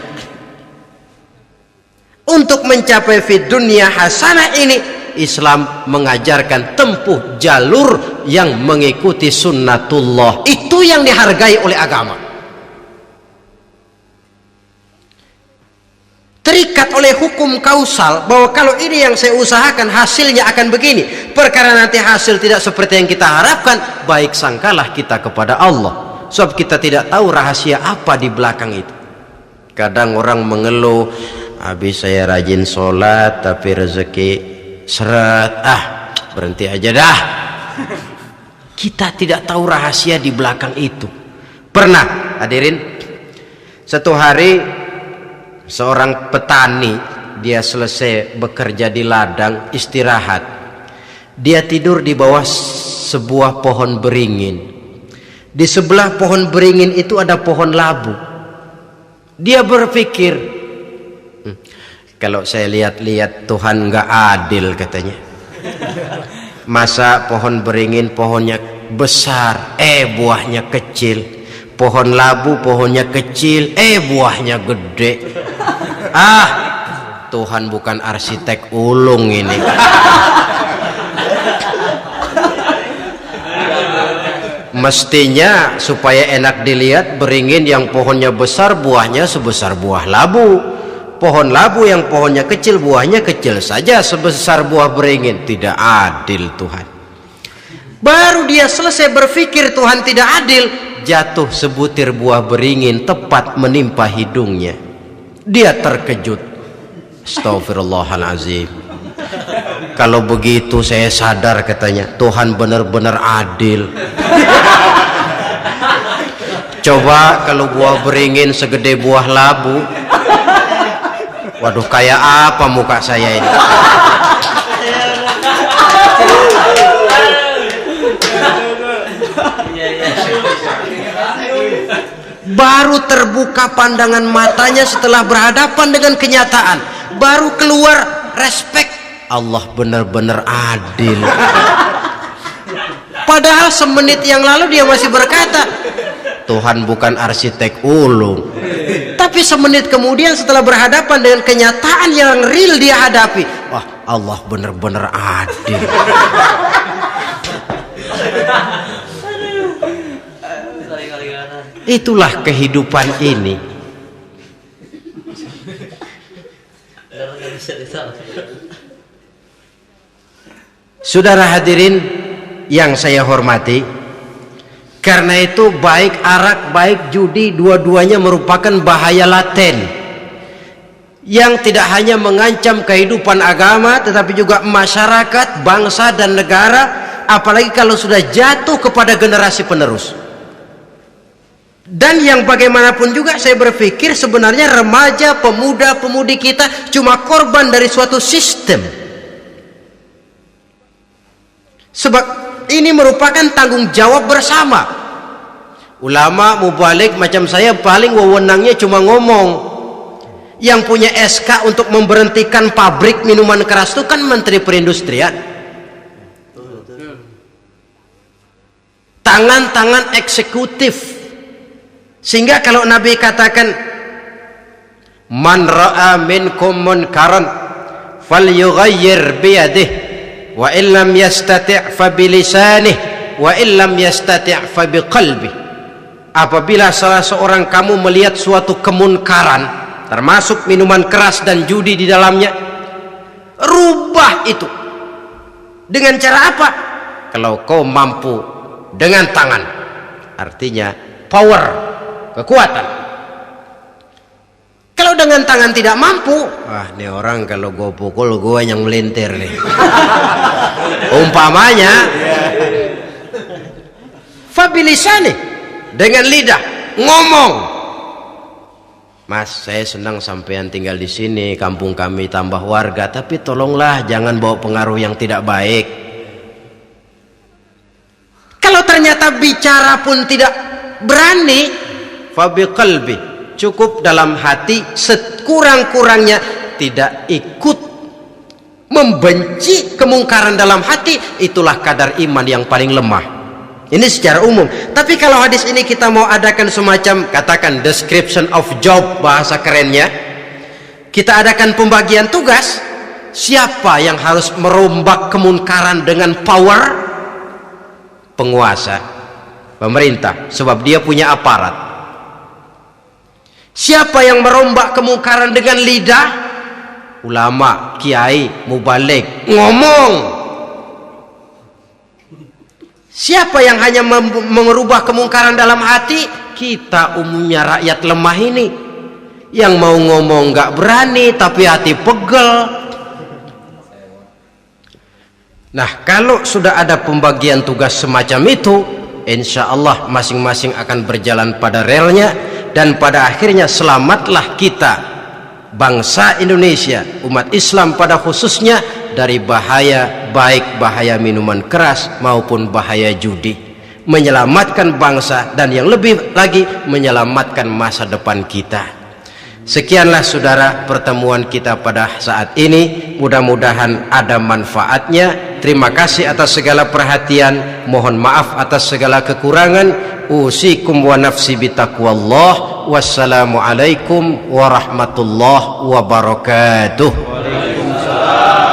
Speaker 1: Untuk mencapai fid dunya hasanah ini, Islam mengajarkan tempuh jalur yang mengikuti sunnatullah. Itu yang dihargai oleh agama. Terikat oleh hukum kausal bahwa kalau ini yang saya usahakan hasilnya akan begini. Perkara nanti hasil tidak seperti yang kita harapkan, baik sangkalah kita kepada Allah. Sebab kita tidak tahu rahasia apa di belakang itu. Kadang orang mengeluh, habis saya rajin sholat tapi rezeki seret, berhenti aja dah. Kita tidak tahu rahasia di belakang itu. Pernah hadirin, satu hari seorang petani, dia selesai bekerja di ladang, istirahat, dia tidur di bawah sebuah pohon beringin. Di sebelah pohon beringin itu ada pohon labu. Dia berpikir, Kalau saya lihat-lihat Tuhan nggak adil katanya. Masa pohon beringin pohonnya besar, buahnya kecil. Pohon labu pohonnya kecil, buahnya gede. Tuhan bukan arsitek ulung ini. Mestinya supaya enak dilihat, beringin yang pohonnya besar buahnya sebesar buah labu. Pohon labu yang pohonnya kecil buahnya kecil saja sebesar buah beringin. Tidak adil Tuhan. Baru dia selesai berpikir Tuhan tidak adil, jatuh sebutir buah beringin tepat menimpa hidungnya. Dia terkejut. Astagfirullahalazim. Kalau begitu saya sadar katanya, Tuhan benar-benar adil. Coba kalau buah beringin segede buah labu, waduh kayak apa muka saya ini. Baru terbuka pandangan matanya setelah berhadapan dengan kenyataan, baru keluar respek. Allah benar-benar adil. Padahal semenit yang lalu dia masih berkata Tuhan bukan arsitek ulung. Tapi semenit kemudian setelah berhadapan dengan kenyataan yang real dia hadapi, wah Allah benar-benar adil. Itulah kehidupan ini. Saudara hadirin yang saya hormati, karena itu baik arak baik judi dua-duanya merupakan bahaya laten yang tidak hanya mengancam kehidupan agama tetapi juga masyarakat, bangsa dan negara, apalagi kalau sudah jatuh kepada generasi penerus. Dan yang bagaimanapun juga saya berpikir sebenarnya remaja, pemuda, pemudi kita cuma korban dari suatu sistem. Sebab ini merupakan tanggung jawab bersama. Ulama mubalik macam saya paling wewenangnya cuma ngomong. Yang punya SK untuk memberhentikan pabrik minuman keras itu kan Menteri Perindustrian. Tangan-tangan eksekutif. Sehingga kalau Nabi katakan man ra'a minkum munkaran falyughayyir biyadihi wa illam yastati' fa bilisanihi wa illam yastati' fa biqalbihi. Apabila salah seorang kamu melihat suatu kemunkaran termasuk minuman keras dan judi di dalamnya, rubah itu. Dengan cara apa? Kalau kau mampu dengan tangan, artinya power, kekuatan. Kalau dengan tangan tidak mampu, ini orang kalau gue pukul gue yang melintir nih. Umpamanya fabilisani, dengan lidah ngomong. Mas, saya senang sampean tinggal di sini, kampung kami tambah warga, tapi tolonglah jangan bawa pengaruh yang tidak baik. Kalau ternyata bicara pun tidak berani, fabiqalbi, cukup dalam hati, sekurang-kurangnya tidak ikut membenci kemungkaran dalam hati. Itulah kadar iman yang paling lemah. Ini secara umum. Tapi kalau hadis ini kita mau adakan semacam, katakan description of job, bahasa kerennya, kita adakan pembagian tugas. Siapa yang harus merombak kemungkaran dengan power? Penguasa, pemerintah, sebab dia punya aparat. Siapa yang merombak kemungkaran dengan lidah? Ulama, kiai, mubalik, ngomong. Siapa yang hanya merubah kemungkaran dalam hati? Kita umumnya rakyat lemah ini, yang mau ngomong gak berani tapi hati pegel. Nah, kalau sudah ada pembagian tugas semacam itu, insya Allah masing-masing akan berjalan pada relnya. Dan pada akhirnya selamatlah kita, bangsa Indonesia, umat Islam pada khususnya, dari bahaya, baik bahaya minuman keras maupun bahaya judi. Menyelamatkan bangsa dan yang lebih lagi menyelamatkan masa depan kita. Sekianlah saudara pertemuan kita pada saat ini. Mudah-mudahan ada manfaatnya. Terima kasih atas segala perhatian. Mohon maaf atas segala kekurangan. Usikum wa nafsi bitaqwallah. Wassalamualaikum warahmatullahi wabarakatuh.
Speaker 2: Waalaikumsalam.